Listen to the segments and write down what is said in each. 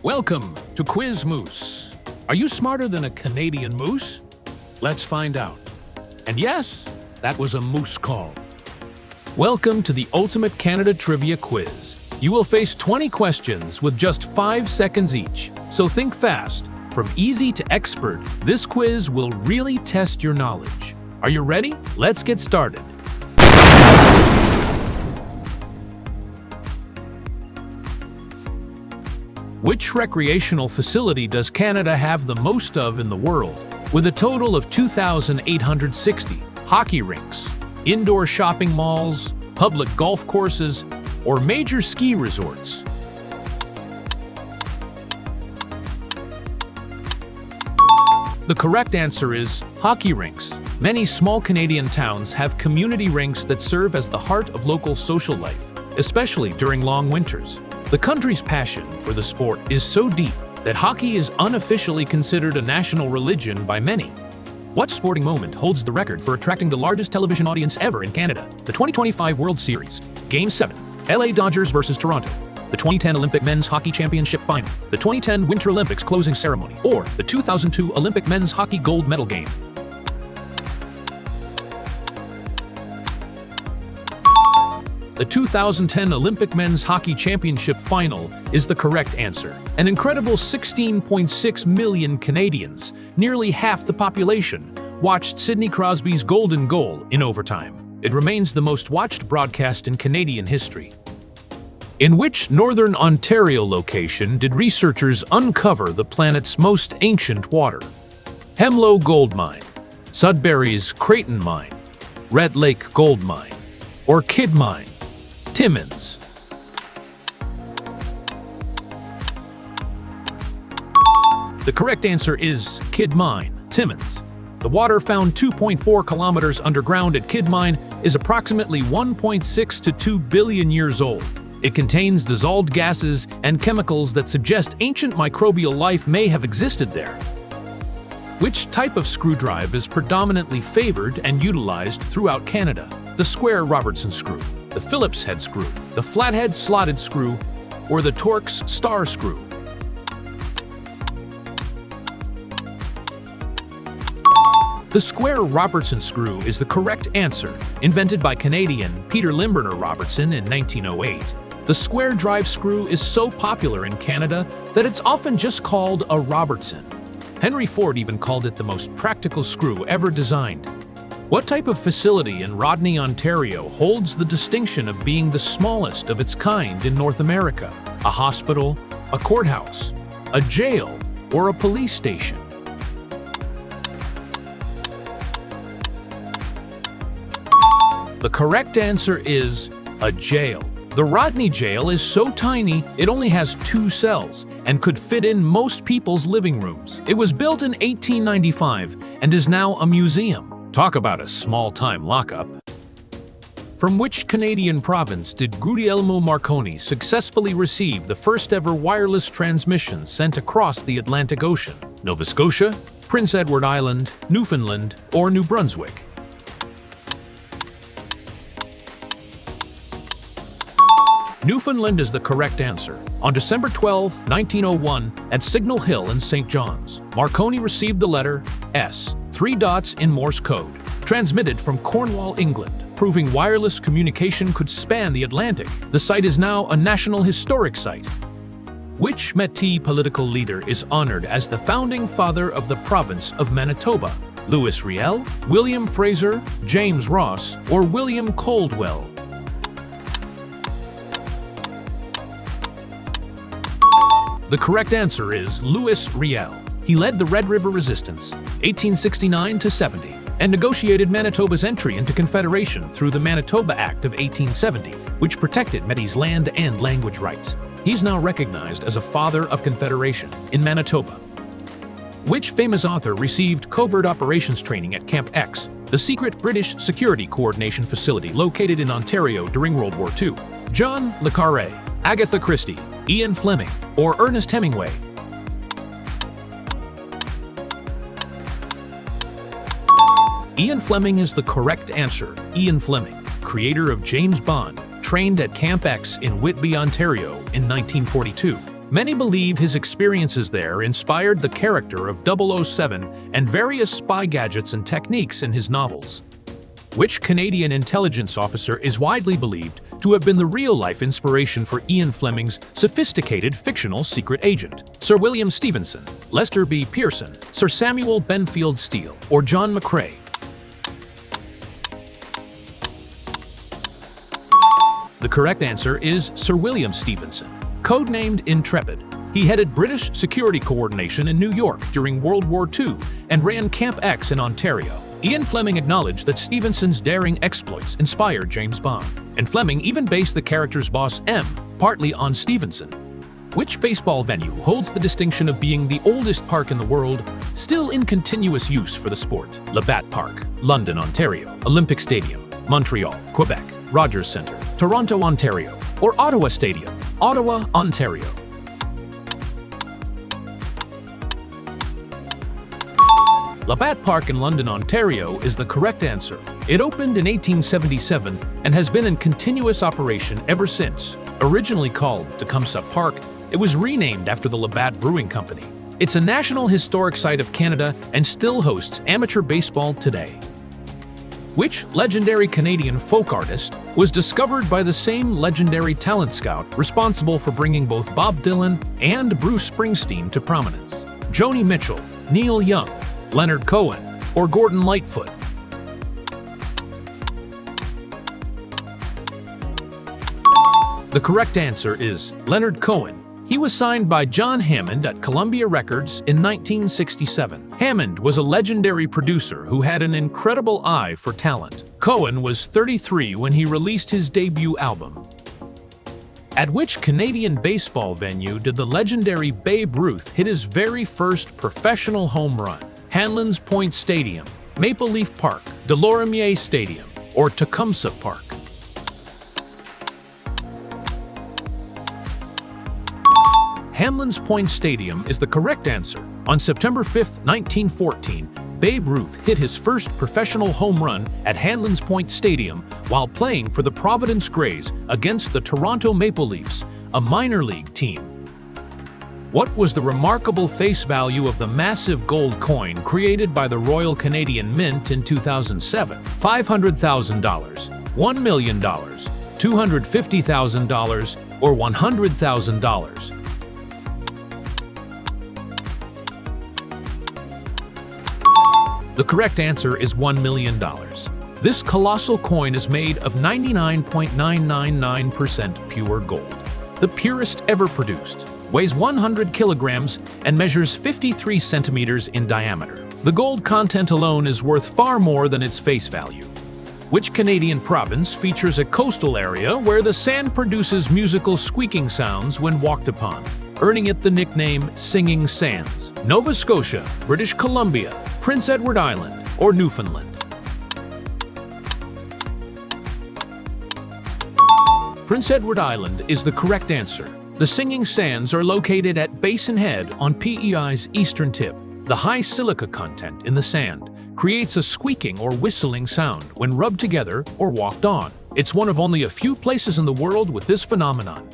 Welcome to Quiz Moose. Are you smarter than a Canadian moose? Let's find out. And yes, that was a moose call. Welcome to the Ultimate Canada Trivia Quiz. You will face 20 questions with just 5 seconds each, so think fast. From easy to expert, this quiz will really test your knowledge. Are you ready? Let's get started. Which recreational facility does Canada have the most of in the world? With a total of 2,860 hockey rinks, indoor shopping malls, public golf courses, or major ski resorts? The correct answer is hockey rinks. Many small Canadian towns have community rinks that serve as the heart of local social life, especially during long winters. The country's passion for the sport is so deep that hockey is unofficially considered a national religion by many. What sporting moment holds the record for attracting the largest television audience ever in Canada? The 2025 World Series, Game 7, LA Dodgers versus Toronto, the 2010 Olympic Men's Hockey Championship Final, the 2010 Winter Olympics closing ceremony, or the 2002 Olympic Men's Hockey Gold Medal Game. The 2010 Olympic Men's Hockey Championship Final is the correct answer. An incredible 16.6 million Canadians, nearly half the population, watched Sidney Crosby's golden goal in overtime. It remains the most watched broadcast in Canadian history. In which Northern Ontario location did researchers uncover the planet's most ancient water? Hemlo Gold Mine, Sudbury's Creighton Mine, Red Lake Gold Mine, or Kidd Mine? Timmins. The correct answer is Kidd Mine, Timmins. The water found 2.4 kilometers underground at Kidd Mine is approximately 1.6 to 2 billion years old. It contains dissolved gases and chemicals that suggest ancient microbial life may have existed there. Which type of screwdriver is predominantly favored and utilized throughout Canada? The square Robertson screw, the Phillips head screw, the flathead slotted screw, or the Torx star screw? The square Robertson screw is the correct answer, invented by Canadian Peter Limburner Robertson in 1908. The square drive screw is so popular in Canada that it's often just called a Robertson. Henry Ford even called it the most practical screw ever designed. What type of facility in Rodney, Ontario holds the distinction of being the smallest of its kind in North America? A hospital, a courthouse, a jail, or a police station? The correct answer is a jail. The Rodney Jail is so tiny it only has 2 cells and could fit in most people's living rooms. It was built in 1895 and is now a museum. Talk about a small-time lockup. From which Canadian province did Guglielmo Marconi successfully receive the first-ever wireless transmission sent across the Atlantic Ocean? Nova Scotia, Prince Edward Island, Newfoundland, or New Brunswick? Newfoundland is the correct answer. On December 12, 1901, at Signal Hill in St. John's, Marconi received the letter S, 3 dots in Morse code, transmitted from Cornwall, England, proving wireless communication could span the Atlantic. The site is now a National Historic Site. Which Métis political leader is honored as the founding father of the province of Manitoba? Louis Riel, William Fraser, James Ross, or William Coldwell? The correct answer is Louis Riel. He led the Red River Resistance, 1869 to 70, and negotiated Manitoba's entry into Confederation through the Manitoba Act of 1870, which protected Métis land and language rights. He's now recognized as a father of Confederation in Manitoba. Which famous author received covert operations training at Camp X, the secret British security coordination facility located in Ontario during World War II? John le Carré, Agatha Christie, Ian Fleming, or Ernest Hemingway? Ian Fleming is the correct answer. Ian Fleming, creator of James Bond, trained at Camp X in Whitby, Ontario in 1942. Many believe his experiences there inspired the character of 007 and various spy gadgets and techniques in his novels. Which Canadian intelligence officer is widely believed to have been the real-life inspiration for Ian Fleming's sophisticated fictional secret agent? Sir William Stevenson, Lester B. Pearson, Sir Samuel Benfield Steele, or John McCrae? The correct answer is Sir William Stevenson. Codenamed Intrepid, he headed British security coordination in New York during World War II and ran Camp X in Ontario. Ian Fleming acknowledged that Stevenson's daring exploits inspired James Bond, and Fleming even based the character's boss M partly on Stevenson. Which baseball venue holds the distinction of being the oldest park in the world, still in continuous use for the sport? Labatt Park, London, Ontario, Olympic Stadium, Montreal, Quebec, Rogers Centre, Toronto, Ontario, or Ottawa Stadium, Ottawa, Ontario? Labatt Park in London, Ontario is the correct answer. It opened in 1877 and has been in continuous operation ever since. Originally called Tecumseh Park, it was renamed after the Labatt Brewing Company. It's a National Historic Site of Canada and still hosts amateur baseball today. Which legendary Canadian folk artist was discovered by the same legendary talent scout responsible for bringing both Bob Dylan and Bruce Springsteen to prominence? Joni Mitchell, Neil Young, Leonard Cohen, or Gordon Lightfoot? The correct answer is Leonard Cohen. He was signed by John Hammond at Columbia Records in 1967. Hammond was a legendary producer who had an incredible eye for talent. Cohen was 33 when he released his debut album. At which Canadian baseball venue did the legendary Babe Ruth hit his very first professional home run? Hanlan's Point Stadium, Maple Leaf Park, Delormier Stadium, or Tecumseh Park? Hanlan's Point Stadium is the correct answer. On September 5, 1914, Babe Ruth hit his first professional home run at Hanlan's Point Stadium while playing for the Providence Grays against the Toronto Maple Leafs, a minor league team. What was the remarkable face value of the massive gold coin created by the Royal Canadian Mint in 2007? $500,000, $1 million, $250,000, or $100,000? The correct answer is $1 million. This colossal coin is made of 99.999% pure gold, the purest ever produced, weighs 100 kilograms, and measures 53 centimeters in diameter. The gold content alone is worth far more than its face value. Which Canadian province features a coastal area where the sand produces musical squeaking sounds when walked upon, earning it the nickname Singing Sands? Nova Scotia, British Columbia, Prince Edward Island, or Newfoundland? Prince Edward Island is the correct answer. The Singing Sands are located at Basin Head on PEI's eastern tip. The high silica content in the sand creates a squeaking or whistling sound when rubbed together or walked on. It's one of only a few places in the world with this phenomenon.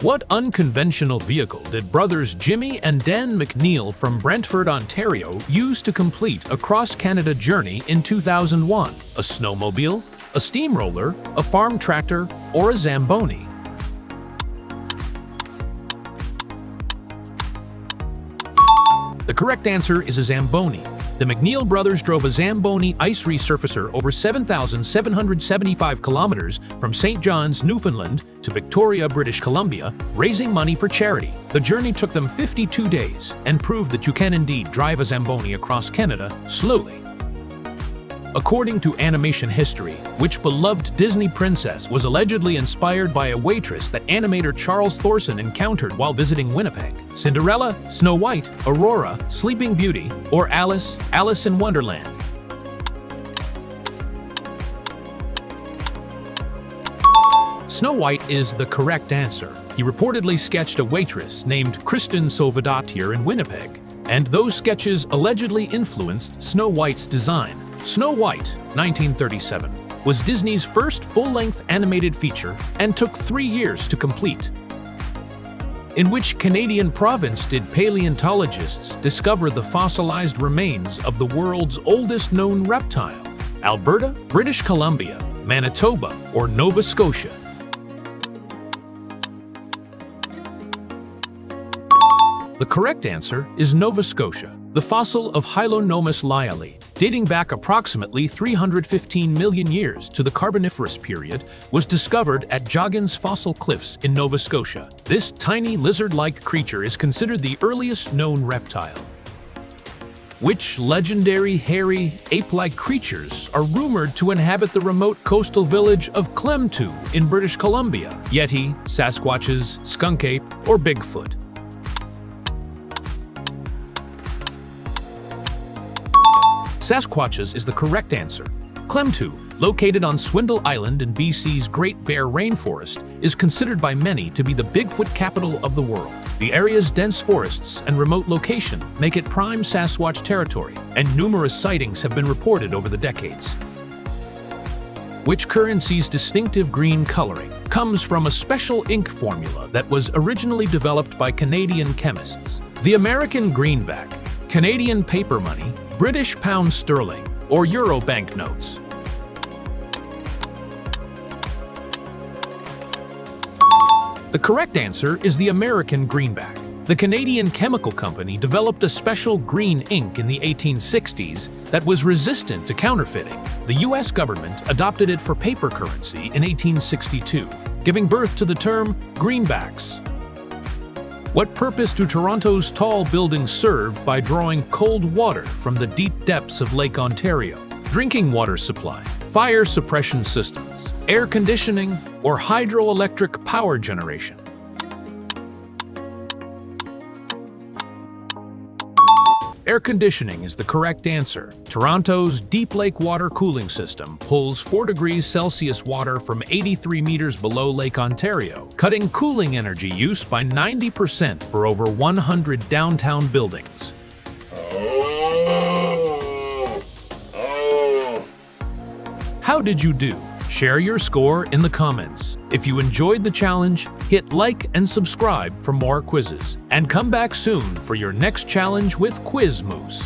What unconventional vehicle did brothers Jimmy and Dan McNeil from Brantford, Ontario use to complete a cross-Canada journey in 2001? A snowmobile, a steamroller, a farm tractor, or a Zamboni? The correct answer is a Zamboni. The McNeil brothers drove a Zamboni ice resurfacer over 7,775 kilometers from St. John's, Newfoundland to Victoria, British Columbia, raising money for charity. The journey took them 52 days and proved that you can indeed drive a Zamboni across Canada slowly. According to animation history, which beloved Disney princess was allegedly inspired by a waitress that animator Charles Thorson encountered while visiting Winnipeg? Cinderella, Snow White, Aurora, Sleeping Beauty, or Alice in Wonderland? Snow White is the correct answer. He reportedly sketched a waitress named Kristen Sauvedotier in Winnipeg, and those sketches allegedly influenced Snow White's design. Snow White, 1937. was Disney's first full-length animated feature and took 3 years to complete. In which Canadian province did paleontologists discover the fossilized remains of the world's oldest known reptile? Alberta, British Columbia, Manitoba, or Nova Scotia? The correct answer is Nova Scotia. The fossil of Hylonomus lyelli, dating back approximately 315 million years to the Carboniferous period, was discovered at Joggins Fossil Cliffs in Nova Scotia. This tiny lizard-like creature is considered the earliest known reptile. Which legendary hairy, ape-like creatures are rumored to inhabit the remote coastal village of Klemtu in British Columbia? Yeti, Sasquatches, skunk ape, or Bigfoot? Sasquatches is the correct answer. Klemtu, located on Swindle Island in BC's Great Bear Rainforest, is considered by many to be the Bigfoot capital of the world. The area's dense forests and remote location make it prime Sasquatch territory, and numerous sightings have been reported over the decades. Which currency's distinctive green coloring comes from a special ink formula that was originally developed by Canadian chemists? The American greenback, Canadian paper money, British pound sterling, or euro banknotes? The correct answer is the American greenback. The Canadian chemical company developed a special green ink in the 1860s that was resistant to counterfeiting. The US government adopted it for paper currency in 1862, giving birth to the term greenbacks. What purpose do Toronto's tall buildings serve by drawing cold water from the deep depths of Lake Ontario? Drinking water supply, fire suppression systems, air conditioning, or hydroelectric power generation? Air conditioning is the correct answer. Toronto's deep lake water cooling system pulls 4 degrees Celsius water from 83 meters below Lake Ontario, cutting cooling energy use by 90% for over 100 downtown buildings. How did you do? Share your score in the comments. If you enjoyed the challenge, hit like and subscribe for more quizzes. And come back soon for your next challenge with Quiz Moose.